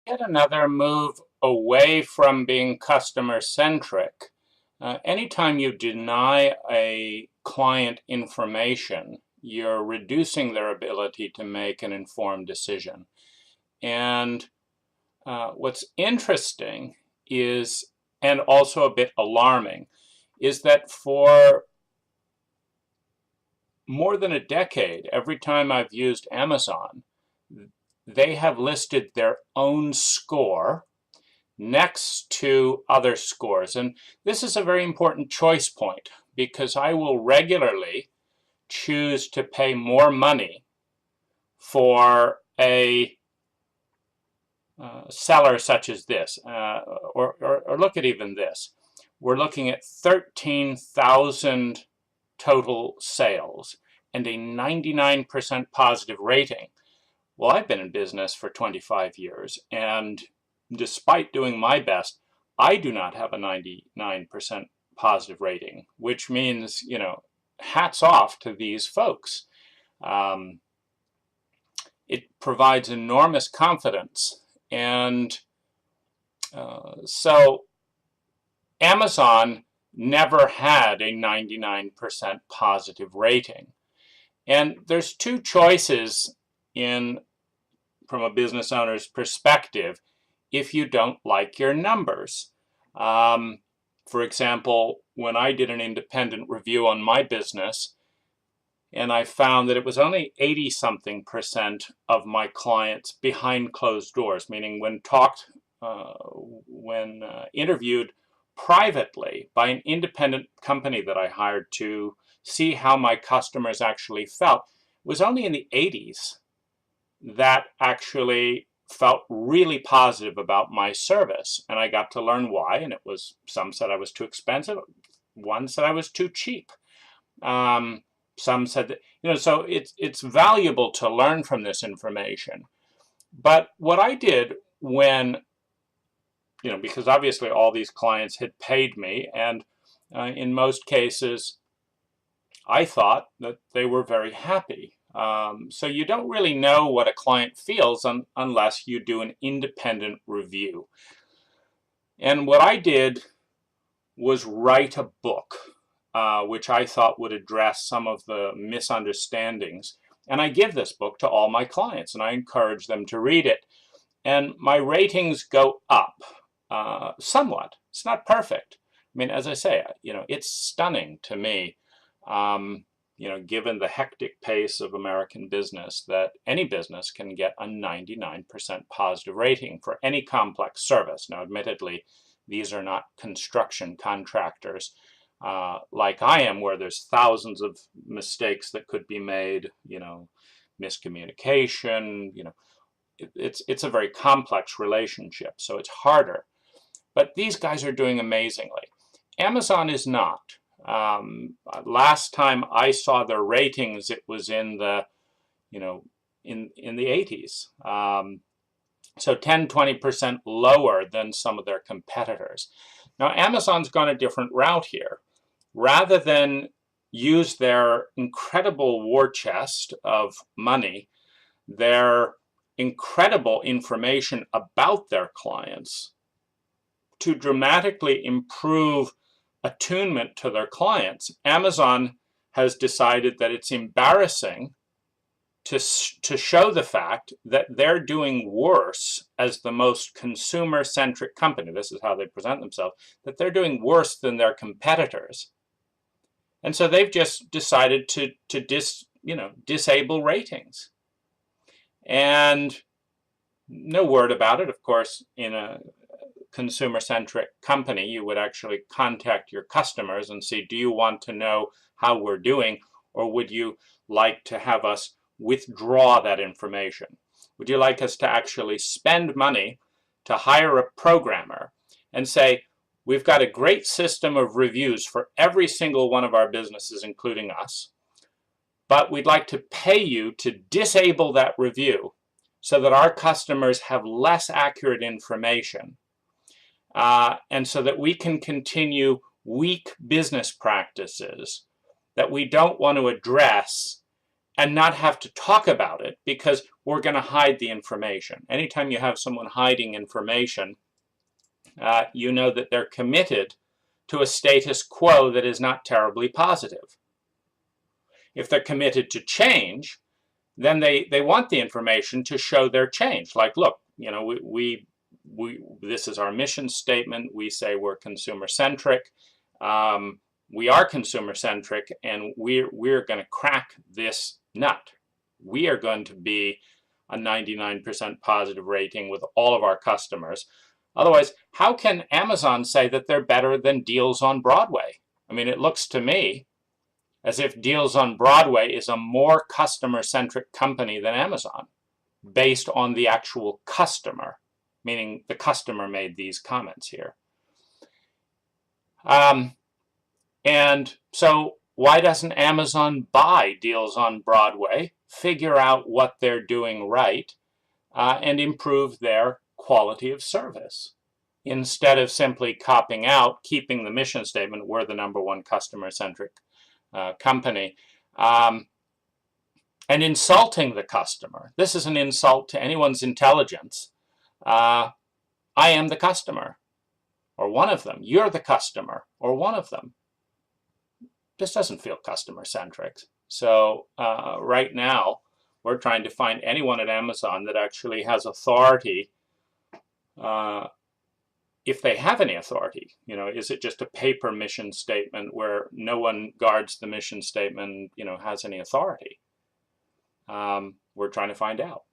Yet another move away from being customer-centric. Anytime you deny a client information, you're reducing their ability to make an informed decision. And what's interesting is, and also a bit alarming, is that for more than a decade, every time I've used Amazon, they have listed their own score next to other scores. And this is a very important choice point because I will regularly choose to pay more money for a seller such as this, or look at even this. We're looking at 13,000 total sales and a 99% positive rating. Well, I've been in business for 25 years, and despite doing my best, I do not have a 99% positive rating, which means, hats off to these folks. It provides enormous confidence. And so Amazon never had a 99% positive rating. And there's two choices from a business owner's perspective if you don't like your numbers. For example, when I did an independent review on my business, and I found that it was only 80-something% of my clients behind closed doors, meaning when interviewed privately by an independent company that I hired to see how my customers actually felt, it was only in the 80s that actually felt really positive about my service. And I got to learn why, and it was, some said I was too expensive, one said I was too cheap. Some said that, so it's valuable to learn from this information. But what I did when, because obviously all these clients had paid me, and in most cases, I thought that they were very happy. So you don't really know what a client feels unless you do an independent review. And what I did was write a book, which I thought would address some of the misunderstandings. And I give this book to all my clients, and I encourage them to read it. And my ratings go up somewhat. It's not perfect. I mean, as I say, it's stunning to me, given the hectic pace of American business, that any business can get a 99% positive rating for any complex service. Now, admittedly, these are not construction contractors like I am, where there's thousands of mistakes that could be made, miscommunication, it's a very complex relationship, so it's harder. But these guys are doing amazingly. Amazon is not. Last time I saw their ratings, it was in the, in the 80s. So 10-20% lower than some of their competitors. Now, Amazon's gone a different route here. Rather than use their incredible war chest of money, their incredible information about their clients, to dramatically improve attunement to their clients, Amazon has decided that it's embarrassing to show the fact that they're doing worse as the most consumer-centric company. This is how they present themselves, that they're doing worse than their competitors. And so they've just decided to disable ratings. And no word about it. Of course, in a consumer-centric company, you would actually contact your customers and see, do you want to know how we're doing, or would you like to have us withdraw that information? Would you like us to actually spend money to hire a programmer and say, we've got a great system of reviews for every single one of our businesses, including us, but we'd like to pay you to disable that review so that our customers have less accurate information, and so that we can continue weak business practices that we don't want to address and not have to talk about it because we're going to hide the information. Anytime you have someone hiding information, you know that they're committed to a status quo that is not terribly positive. If they're committed to change, then they want the information to show their change. Like, look, you know, this is our mission statement. We say we're consumer-centric. We are consumer-centric, and we're going to crack this nut. We are going to be a 99% positive rating with all of our customers. Otherwise, how can Amazon say that they're better than Deals on Broadway? I mean, it looks to me as if Deals on Broadway is a more customer-centric company than Amazon, based on the actual customer, meaning the customer made these comments here. And so why doesn't Amazon buy Deals on Broadway, figure out what they're doing right, and improve their quality of service, instead of simply copping out, keeping the mission statement, we're the #1 customer-centric company, and insulting the customer? This is an insult to anyone's intelligence. I am the customer, or one of them. You're the customer, or one of them. This doesn't feel customer-centric. So right now, we're trying to find anyone at Amazon that actually has authority, if they have any authority. You know, is it just a paper mission statement where no one guards the mission statement, you know, has any authority? We're trying to find out.